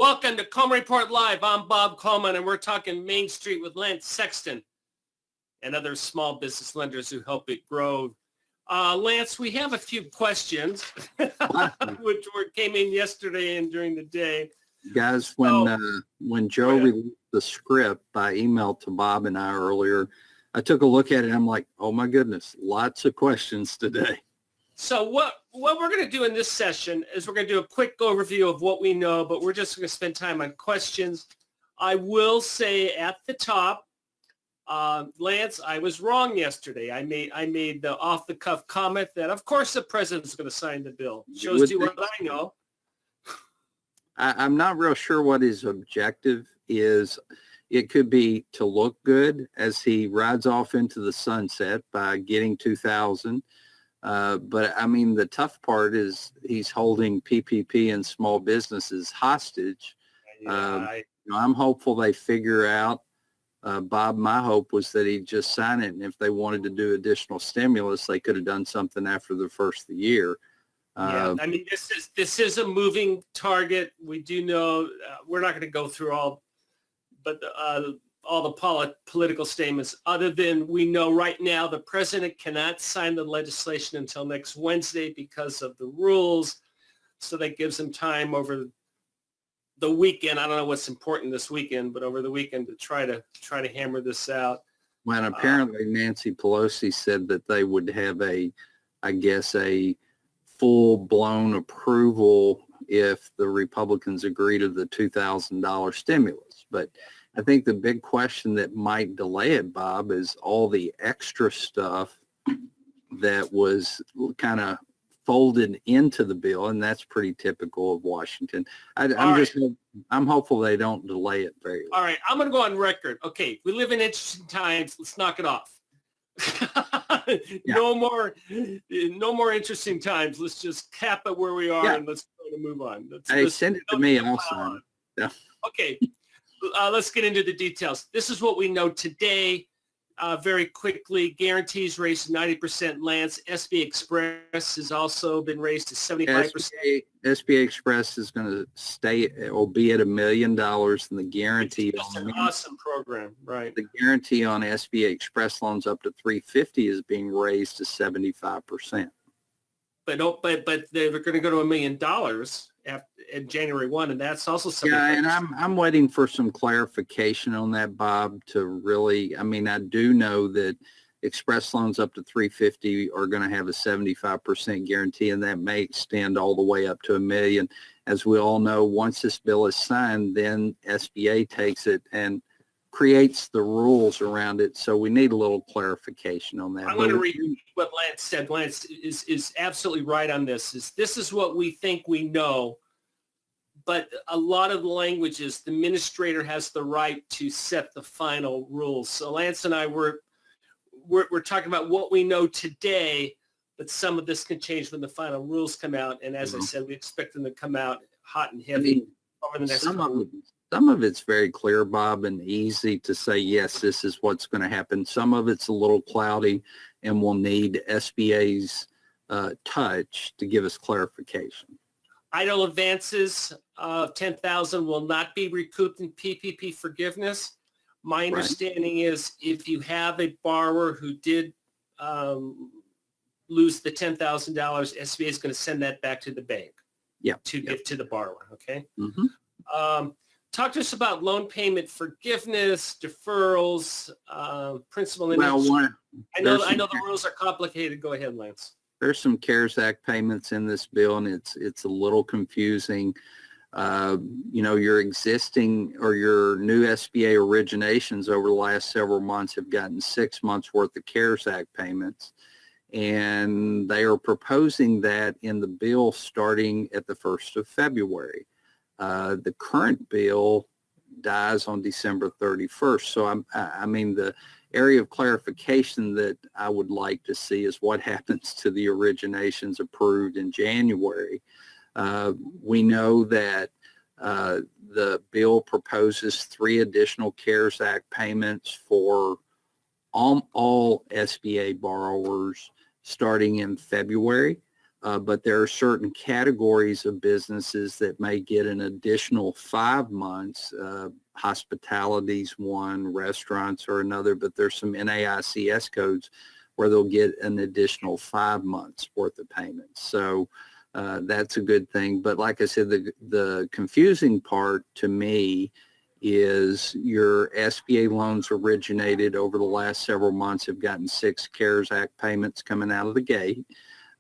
Welcome to Coleman Report Live. I'm Bob Coleman, and we're talking Main Street with Lance Sexton and other small business lenders who help it grow. Lance, we have a few questions, which came in yesterday and during the day. Guys, when Joe released the script by email to Bob and I earlier, I took a look at it and I'm like, oh my goodness, lots of questions today. So what we're going to do in this session is we're going to do a quick overview of what we know, but we're just going to spend time on questions. I will say at the top, Lance, I was wrong yesterday. I made the off-the-cuff comment that, of course, the president's going to sign the bill. Shows you what I know. I'm not real sure what his objective is. It could be to look good as he rides off into the sunset by getting 2,000. But I mean, the tough part is he's holding PPP and small businesses hostage. I'm hopeful they figure out, Bob, my hope was that he'd just sign it. And if they wanted to do additional stimulus, they could have done something after the first of the year. I mean, this is a moving target. We do know we're not going to go through all the political statements, other than we know right now the president cannot sign the legislation until next Wednesday because of the rules. So that gives him time over the weekend. I don't know what's important this weekend, but over the weekend to try to hammer this out. Well, apparently Nancy Pelosi said that they would have a full-blown approval if the Republicans agree to the $2,000 stimulus. But I think the big question that might delay it, Bob, is all the extra stuff that was kind of folded into the bill, and that's pretty typical of Washington. I'm hopeful they don't delay it very long. All right, I'm going to go on record. Okay, we live in interesting times. Let's knock it off. No more interesting times. Let's just cap it where we are and let's go to move on. Send it to me. I'll sign it. Yeah. Okay. Let's get into the details. This is what we know today. Very quickly, guarantees raised to 90%. Lance, SBA Express has also been raised to 75%. SBA Express is going to stay, it will be at $1 million, and the guarantee It's an awesome program, right? The guarantee on SBA Express loans up to $350 is being raised to 75%. But they're going to go to $1 million in January 1, and that's also something. Yeah, and I'm waiting for some clarification on that, Bob, to really, I mean, I do know that Express loans up to $350 are going to have a 75% guarantee, and that may extend all the way up to $1 million. As we all know, once this bill is signed, then SBA takes it and creates the rules around it. So we need a little clarification on that. I'm going to read what Lance said. Lance is absolutely right on this. This is what we think we know, but a lot of the language is the administrator has the right to set the final rules. So Lance and I we're talking about what we know today, but some of this can change when the final rules come out. And as I said, we expect them to come out hot and heavy over the next couple. Some of it's very clear, Bob, and easy to say, yes, this is what's going to happen. Some of it's a little cloudy and will need SBA's touch to give us clarification. Idle advances of $10,000 will not be recouped in PPP forgiveness. My understanding is if you have a borrower who did lose the $10,000, SBA is going to send that back to the bank to give to the borrower, okay? Mm-hmm. Talk to us about loan payment forgiveness, deferrals, principal and interest. Well, I know the rules are complicated. Go ahead, Lance. There's some CARES Act payments in this bill, and it's a little confusing. Your existing or your new SBA originations over the last several months have gotten 6 months worth of CARES Act payments, and they are proposing that in the bill starting at the 1st of February. The current bill dies on December 31st. So I mean, the area of clarification that I would like to see is what happens to the originations approved in January. We know that the bill proposes 3 additional CARES Act payments for all SBA borrowers starting in February. but there are certain categories of businesses that may get an additional 5 months. Hospitality's one, restaurants are another, but there's some NAICS codes where they'll get an additional 5 months worth of payments. So that's a good thing. But like I said, the confusing part to me is your SBA loans originated over the last several months have gotten 6 CARES Act payments coming out of the gate.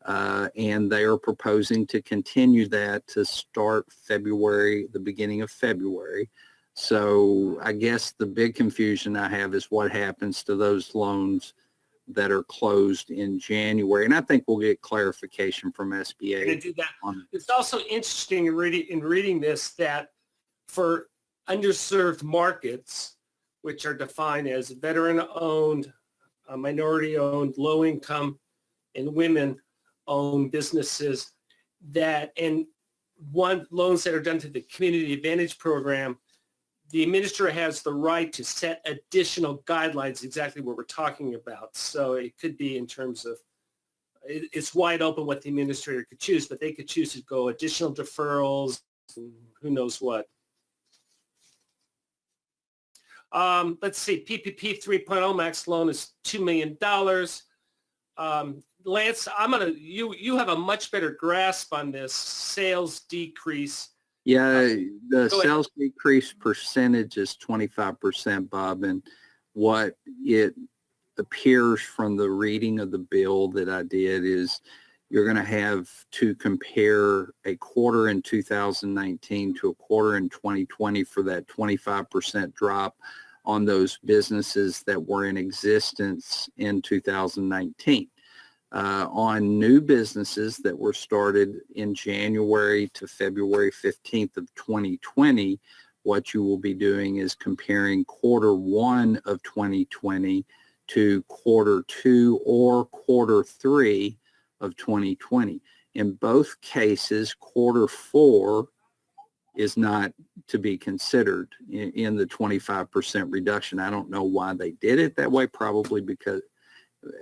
And they are proposing to continue that to start February, the beginning of February. So I guess the big confusion I have is what happens to those loans that are closed in January. And I think we'll get clarification from SBA. To do that. It's also interesting in reading this that for underserved markets, which are defined as veteran-owned, minority-owned, low-income, and women-owned businesses, and loans that are done to the Community Advantage Program, the administrator has the right to set additional guidelines, exactly what we're talking about. So it could be in terms of, it's wide open what the administrator could choose, but they could choose to go additional deferrals, and who knows what. Let's see, PPP 3.0 max loan is $2 million. Lance, you have a much better grasp on this sales decrease. Yeah, the sales decrease percentage is 25%, Bob, and what it appears from the reading of the bill that I did is you're going to have to compare a quarter in 2019 to a quarter in 2020 for that 25% drop on those businesses that were in existence in 2019. On new businesses that were started in January to February 15th of 2020, what you will be doing is comparing quarter 1 of 2020 to quarter 2 or quarter 3 of 2020. In both cases, quarter 4 is not to be considered in the 25% reduction. I don't know why they did it that way, probably because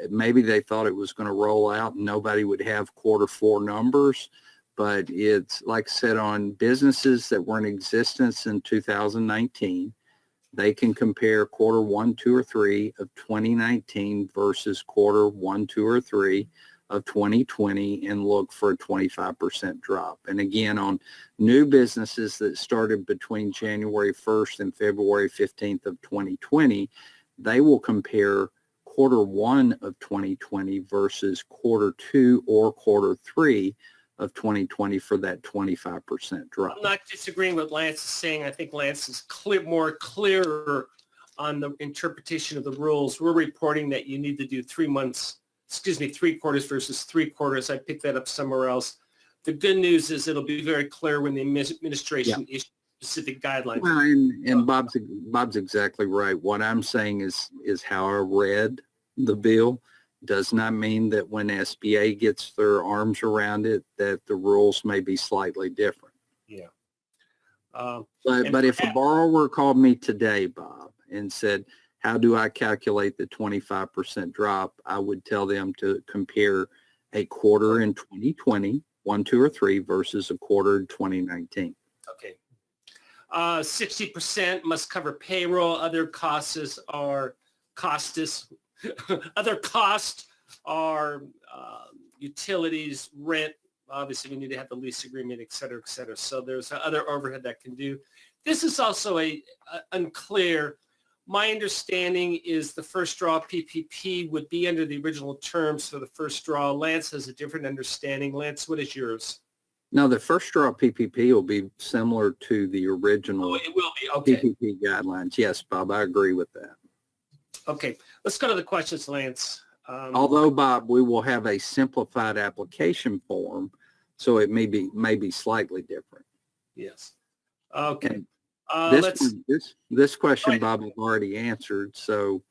maybe they thought it was going to roll out and nobody would have quarter 4 numbers. But it's, like I said, on businesses that were in existence in 2019, they can compare quarter 1, 2, or 3 of 2019 versus quarter 1, 2, or 3 of 2020 and look for a 25% drop. And again, on new businesses that started between January 1st and February 15th of 2020, they will compare quarter 1 of 2020 versus quarter 2 or quarter 3 of 2020 for that 25% drop. I'm not disagreeing with Lance is saying. I think Lance is more clearer on the interpretation of the rules. We're reporting that you need to do 3 quarters versus 3 quarters. I picked that up somewhere else. The good news is it'll be very clear when the administration issues specific guidelines. Well, and Bob's exactly right. What I'm saying is how I read the bill does not mean that when SBA gets their arms around it that the rules may be slightly different. Yeah. But if a borrower called me today, Bob, and said, how do I calculate the 25% drop? I would tell them to compare a quarter in 2020, 1, 2, or 3 versus a quarter in 2019. Okay. 60% must cover payroll. Other costs are other costs are utilities, rent. Obviously, we need to have the lease agreement, et cetera, et cetera. So there's other overhead that can do. This is also unclear. My understanding is the first draw PPP would be under the original terms for the first draw. Lance has a different understanding. Lance, what is yours? No, the first draw PPP will be similar to the original it will be. Okay. PPP guidelines. Yes, Bob, I agree with that. Okay, let's go to the questions, Lance. Although, Bob, we will have a simplified application form, so it may be slightly different. Yes. Okay. This question, Bob, I've already answered. So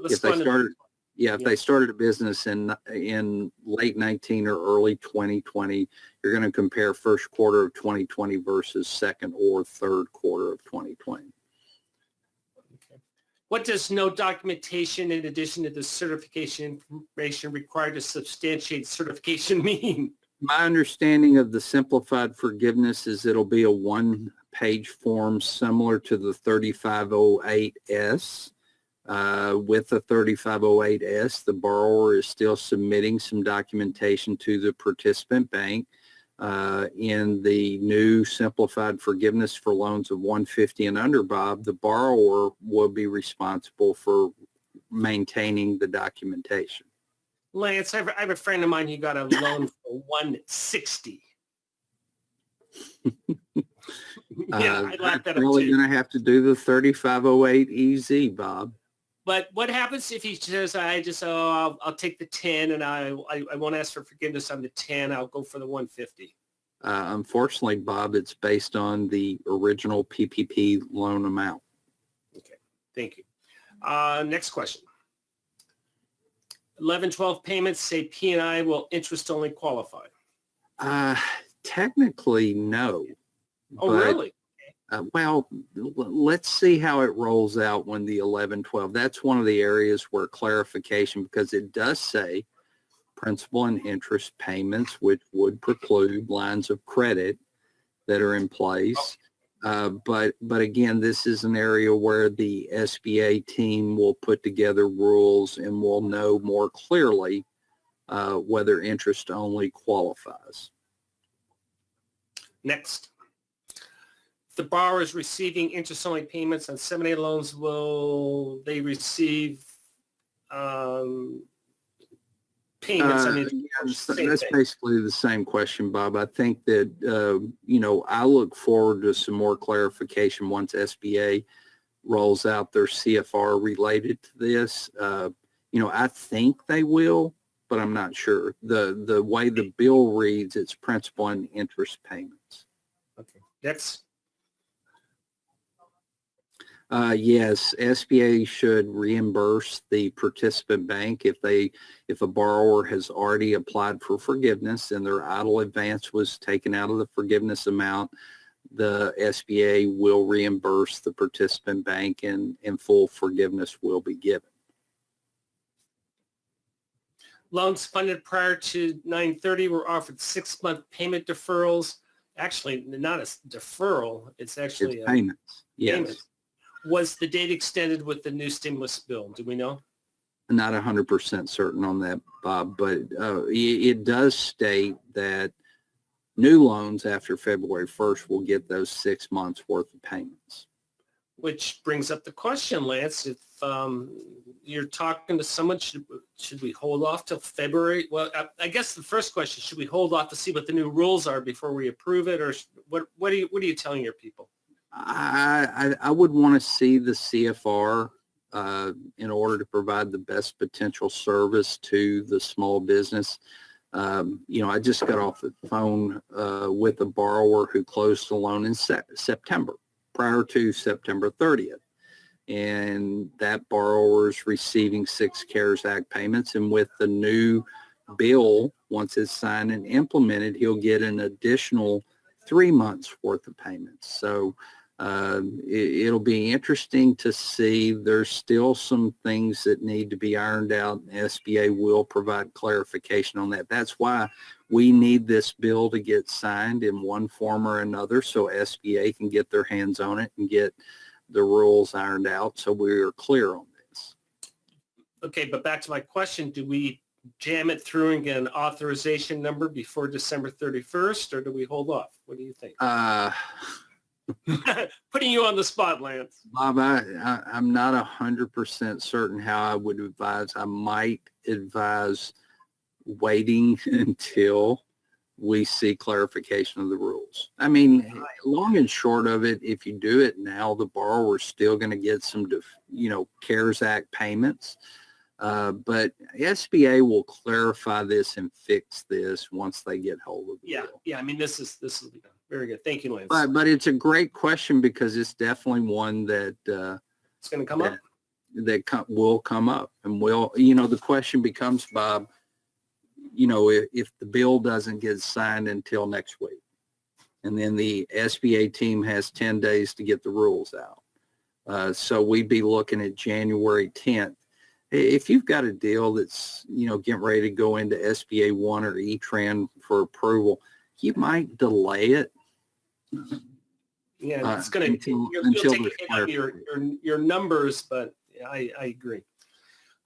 if they started a business in late 19 or early 2020, you're going to compare first quarter of 2020 versus second or third quarter of 2020. Okay. What does no documentation in addition to the certification information required to substantiate certification mean? My understanding of the simplified forgiveness is it'll be a one-page form similar to the 3508S. With the 3508S, the borrower is still submitting some documentation to the participant bank. In the new simplified forgiveness for loans of 150 and under, Bob, the borrower will be responsible for maintaining the documentation. Lance, I have a friend of mine who got a loan for 160. I laughed at him Really too. going to have to do the 3508 EZ, Bob. But what happens if he says, I'll take the 10 and I won't ask for forgiveness on the 10. I'll go for the 150. Unfortunately, Bob, it's based on the original PPP loan amount. Okay, thank you. Next question. 11-12 payments say P&I will interest only qualify. Technically, no. Oh, but, really? Well, let's see how it rolls out when the 11-12. That's one of the areas where clarification, because it does say principal and interest payments, which would preclude lines of credit that are in place. But again, this is an area where the SBA team will put together rules and will know more clearly whether interest only qualifies. Next. The borrower is receiving interest-only payments on 7A loans. Will they receive payments on interest? That's basically the same question, Bob. I think that, I look forward to some more clarification once SBA rolls out their CFR related to this. I think they will, but I'm not sure. The way the bill reads, it's principal and interest payments. Okay. Next. Yes, SBA should reimburse the participant bank if a borrower has already applied for forgiveness and their idle advance was taken out of the forgiveness amount. The SBA will reimburse the participant bank and full forgiveness will be given. Loans funded prior to 9/30 were offered 6-month payment deferrals. Actually, not a deferral. It's actually It's payments. Yes. Payment. Was the date extended with the new stimulus bill? Do we know? Not 100% certain on that, Bob, but it does state that new loans after February 1st will get those 6 months worth of payments. Which brings up the question, Lance, if you're talking to someone, should we hold off till February? Well, I guess the first question, should we hold off to see what the new rules are before we approve it? Or what are you telling your people? I would want to see the CFR in order to provide the best potential service to the small business. I just got off the phone with a borrower who closed a loan in September, prior to September 30th. And that borrower is receiving 6 CARES Act payments. And with the new bill, once it's signed and implemented, he'll get an additional 3 months worth of payments. So it'll be interesting to see. There's still some things that need to be ironed out. SBA will provide clarification on that. That's why we need this bill to get signed in one form or another so SBA can get their hands on it and get the rules ironed out so we're clear on this. Okay, but back to my question, do we jam it through and get an authorization number before December 31st, or do we hold off? What do you think? Putting you on the spot, Lance. Bob, I'm not 100% certain how I would advise. I might advise waiting until we see clarification of the rules. I mean, long and short of it, if you do it now, the borrower's still going to get some, CARES Act payments. But SBA will clarify this and fix this once they get hold of the bill. Yeah. I mean, this will be done. Very good. Thank you, Lance. But it's a great question because it's definitely one that it's going to come up. That will come up, and the question becomes, Bob, if the bill doesn't get signed until next week, and then the SBA team has 10 days to get the rules out. So we'd be looking at January 10th. If you've got a deal that's, getting ready to go into SBA 1 or E-Tran for approval, you might delay it Yeah, it's going to, you'll until take a there's hit on your numbers, but yeah, I agree.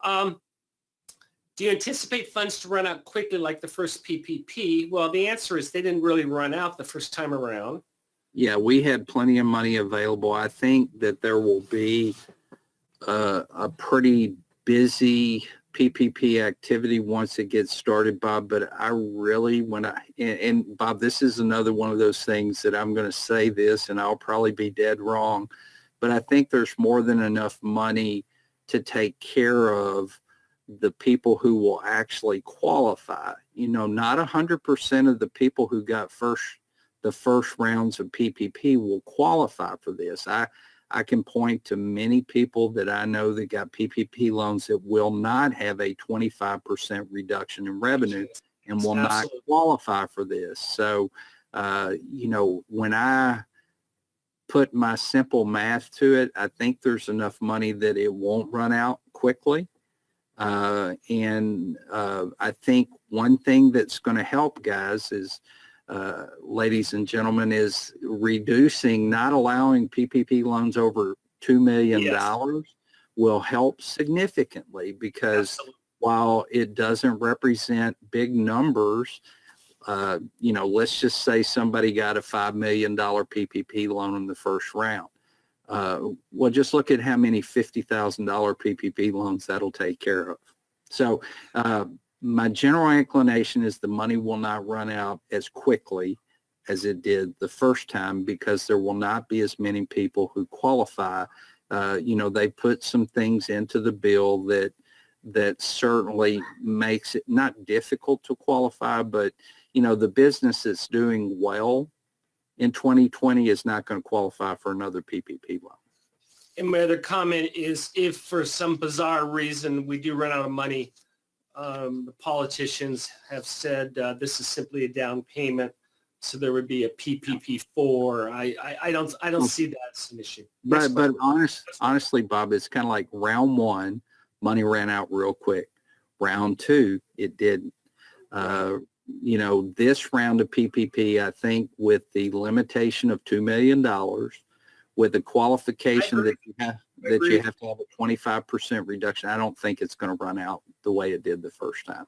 Do you anticipate funds to run out quickly like the first PPP? Well, the answer is they didn't really run out the first time around. Yeah, we had plenty of money available. I think that there will be a pretty busy PPP activity once it gets started, Bob. But I really, and Bob, this is another one of those things that I'm going to say this and I'll probably be dead wrong, but I think there's more than enough money to take care of the people who will actually qualify. Not 100% of the people who got the first rounds of PPP will qualify for this. I can point to many people that I know that got PPP loans that will not have a 25% reduction in revenue and will not qualify for this. So, when I put my simple math to it, I think there's enough money that it won't run out quickly. And I think one thing that's going to help, guys, is, ladies and gentlemen, is reducing, not allowing PPP loans over $2 million will help significantly, because while it doesn't represent big numbers, let's just say somebody got a $5 million PPP loan in the first round. Well, just look at how many $50,000 PPP loans that'll take care of. So my general inclination is the money will not run out as quickly as it did the first time, because there will not be as many people who qualify. They put some things into the bill that certainly makes it not difficult to qualify, but the business that's doing well in 2020 is not going to qualify for another PPP loan. And my other comment is, if for some bizarre reason we do run out of money, the politicians have said this is simply a down payment, so there would be a PPP4. I don't see that as an issue. But honestly, Bob, it's kind of like round one, money ran out real quick. Round two, it didn't. This round of PPP, I think, with the limitation of $2 million, with the qualification that you have to have a 25% reduction, I don't think it's going to run out the way it did the first time.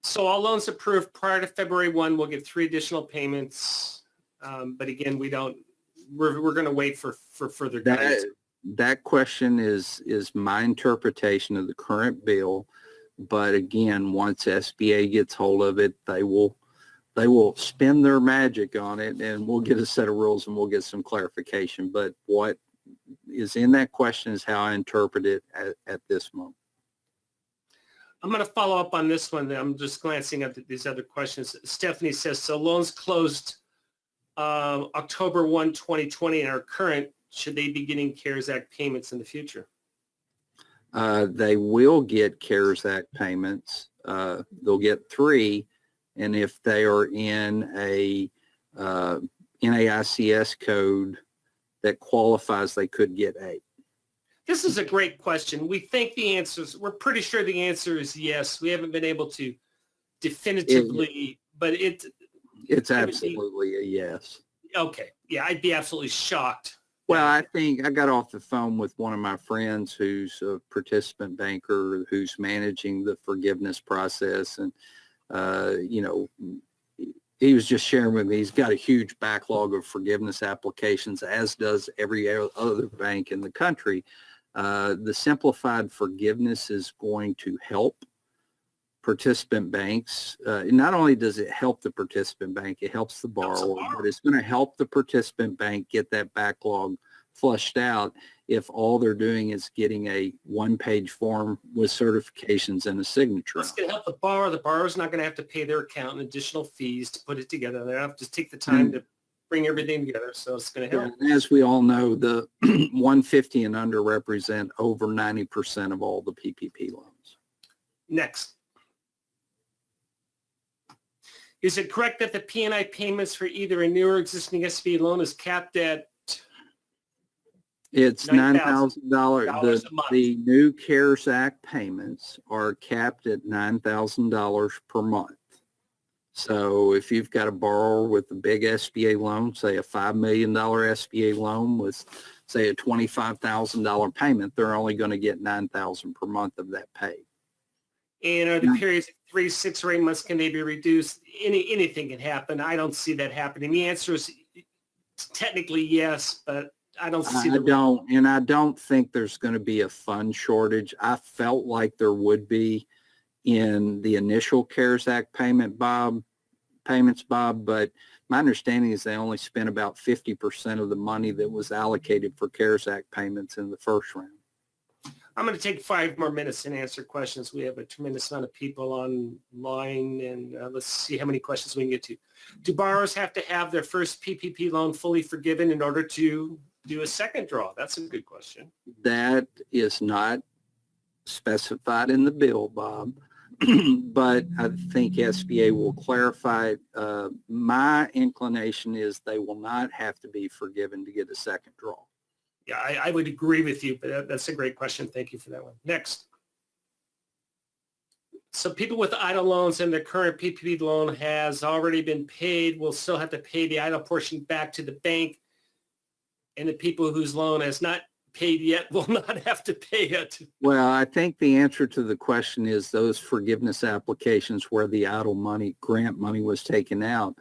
So all loans approved prior to February 1 will get 3 additional payments. But again, we're going to wait for further guidance. That question is my interpretation of the current bill. But again, once SBA gets hold of it, they will spin their magic on it, and we'll get a set of rules and we'll get some clarification. But what is in that question is how I interpret it at this moment. I'm going to follow up on this one. I'm just glancing at these other questions. Stephanie says, so loans closed October 1, 2020 and are current. Should they be getting CARES Act payments in the future? They will get CARES Act payments. They'll get 3. And if they are in a NAICS code that qualifies, they could get 8. This is a great question. We think the answers, we're pretty sure the answer is yes. We haven't been able to definitively, but it's absolutely a yes. Okay. Yeah, I'd be absolutely shocked. Well, I think I got off the phone with one of my friends who's a participant banker who's managing the forgiveness process. And, he was just sharing with me, he's got a huge backlog of forgiveness applications, as does every other bank in the country. The simplified forgiveness is going to help participant banks. Not only does it help the participant bank, it helps the borrower, but it's going to help the participant bank get that backlog flushed out if all they're doing is getting a one-page form with certifications and a signature. It's going to help the borrower. The borrower's not going to have to pay their accountant additional fees to put it together. They have to take the time to bring everything together. So it's going to help. And as we all know, the 150 and under represent over 90% of all the PPP loans. Next. Is it correct that the P&I payments for either a new or existing SBA loan is capped at It's $9,000. $9,000 a month. The new CARES Act payments are capped at $9,000 per month. So if you've got a borrower with a big SBA loan, say a $5 million SBA loan with, say, a $25,000 payment, they're only going to get $9,000 per month of that paid. And are the periods 3, 6, or 8 months, can they be reduced? Anything can happen. I don't see that happening. The answer is technically yes, but I don't see I don't think there's going to be a fund shortage. I felt like there would be in the initial CARES Act payments, Bob, but my understanding is they only spent about 50% of the money that was allocated for CARES Act payments in the first round. I'm going to take 5 more minutes and answer questions. We have a tremendous amount of people online, and let's see how many questions we can get to. Do borrowers have to have their first PPP loan fully forgiven in order to do a second draw? That's a good question. That is not specified in the bill, Bob, but I think SBA will clarify it. My inclination is they will not have to be forgiven to get a second draw. Yeah, I would agree with you, but that's a great question. Thank you for that one. Next. So people with idle loans and their current PPP loan has already been paid will still have to pay the idle portion back to the bank, and the people whose loan has not paid yet will not have to pay it. Well, I think the answer to the question is those forgiveness applications where the idle money, grant money was taken out,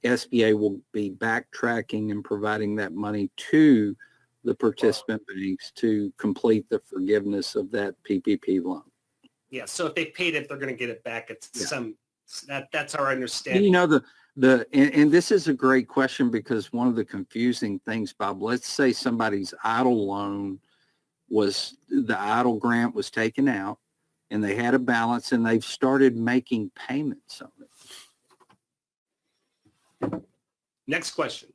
SBA will be backtracking and providing that money to the participant banks to complete the forgiveness of that PPP loan. Yeah, so if they paid it, they're going to get it back. It's that's our And, understanding. you know, and this is a great question because one of the confusing things, Bob, let's say somebody's idle loan was, the idle grant was taken out and they had a balance and they've started making payments on it. Next question.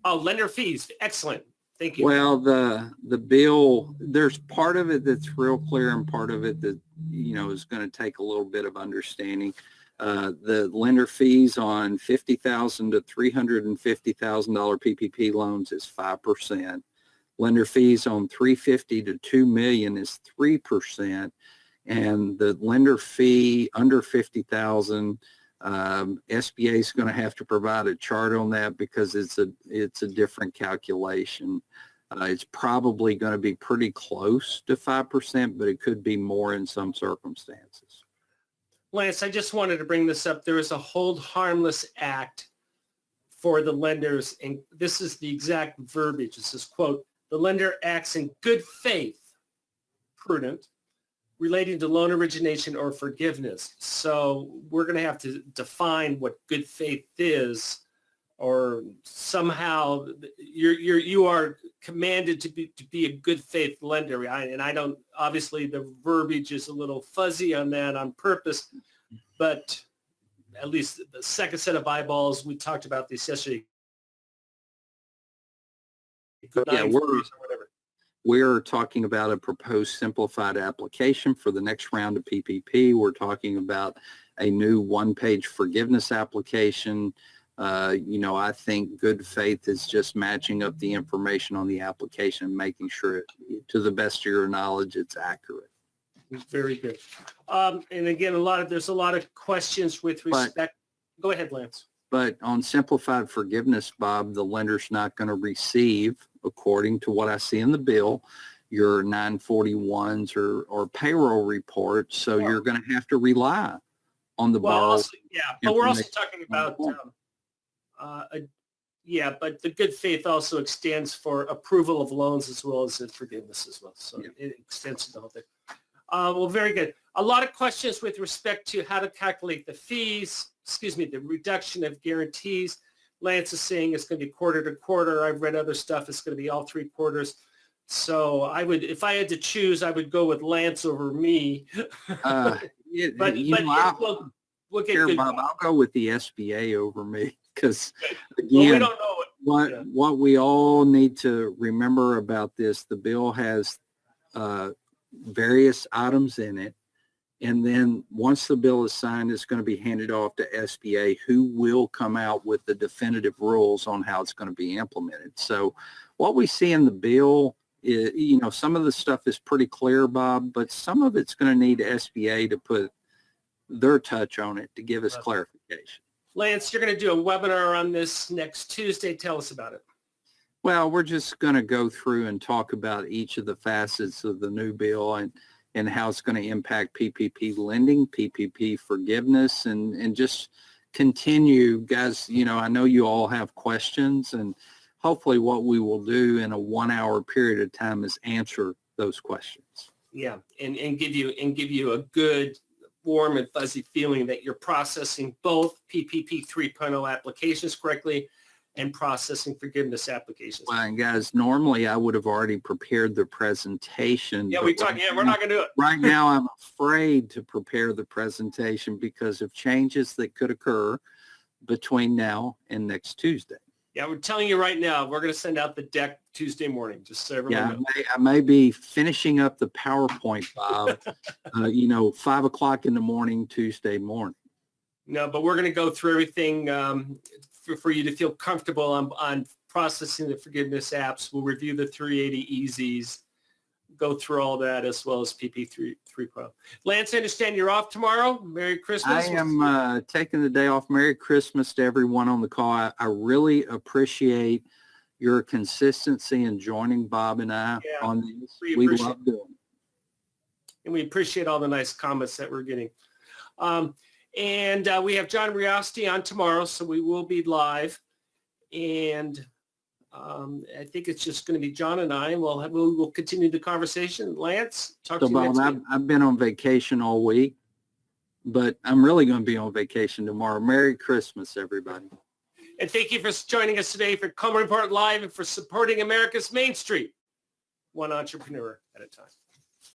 Oh, lender fees. Excellent. Thank you. Well, the bill, there's part of it that's real clear and part of it that, you know, is going to take a little bit of understanding. The lender fees on $50,000 to $350,000 PPP loans is 5%. Lender fees on $350,000 to $2 million is 3%. And the lender fee under $50,000, SBA is going to have to provide a chart on that because it's a different calculation. It's probably going to be pretty close to 5%, but it could be more in some circumstances. Lance, I just wanted to bring this up. There is a Hold Harmless Act for the lenders, and this is the exact verbiage. It says, quote, the lender acts in good faith, prudent, relating to loan origination or forgiveness. So we're going to have to define what good faith is, or somehow you are commanded to be a good faith lender. And I don't, obviously the verbiage is a little fuzzy on that on purpose, but at least the second set of eyeballs, we talked about this yesterday. Yeah, we're talking about a proposed simplified application for the next round of PPP. We're talking about a new one-page forgiveness application. You know, I think good faith is just matching up the information on the application and making sure, to the best of your knowledge, it's accurate. Very good. And again, there's a lot of questions with respect. Go ahead, Lance. But on simplified forgiveness, Bob, the lender's not going to receive, according to what I see in the bill, your 941s or payroll reports. So you're going to have to rely on the borrower. Yeah, but we're also talking about, but the good faith also extends for approval of loans as well as forgiveness as well. So it extends to the whole thing. Well, very good. A lot of questions with respect to how to calculate the fees, the reduction of guarantees. Lance is saying it's going to be quarter to quarter. I've read other stuff. It's going to be all 3 quarters. So I would, if I had to choose, I would go with Lance over me. We'll get good. Bob, I'll go with the SBA over me because, again, we don't know what we all need to remember about this, the bill has various items in it. And then once the bill is signed, it's going to be handed off to SBA, who will come out with the definitive rules on how it's going to be implemented. So what we see in the bill is, some of the stuff is pretty clear, Bob, but some of it's going to need SBA to put their touch on it to give us clarification. Lance, you're going to do a webinar on this next Tuesday. Tell us about it. Well, we're just going to go through and talk about each of the facets of the new bill and how it's going to impact PPP lending, PPP forgiveness, and just continue, guys. I know you all have questions, and hopefully what we will do in a 1 hour period of time is answer those questions. Yeah, and give you a good, warm and fuzzy feeling that you're processing both PPP 3.0 applications correctly and processing forgiveness applications. Well, and guys, normally I would have already prepared the presentation. Yeah, we're not going to do it. Right now, I'm afraid to prepare the presentation because of changes that could occur between now and next Tuesday. Yeah, we're telling you right now, we're going to send out the deck Tuesday morning, just so everyone knows. I may be finishing up the PowerPoint, Bob, 5 o'clock in the morning, Tuesday morning. No, but we're going to go through everything for you to feel comfortable on processing the forgiveness apps. We'll review the 380 EZs, go through all that as well as PP 3.0. Lance, I understand you're off tomorrow. Merry Christmas. I am taking the day off. Merry Christmas to everyone on the call. I really appreciate your consistency in joining Bob and I on these. We love doing it. And we appreciate all the nice comments that we're getting. And we have John Riosti on tomorrow, so we will be live. And I think it's just going to be John and I, and we'll continue the conversation. Lance, talk to you next week. I've been on vacation all week, but I'm really going to be on vacation tomorrow. Merry Christmas, everybody. And thank you for joining us today for Coleman Report Live and for supporting America's Main Street, one entrepreneur at a time.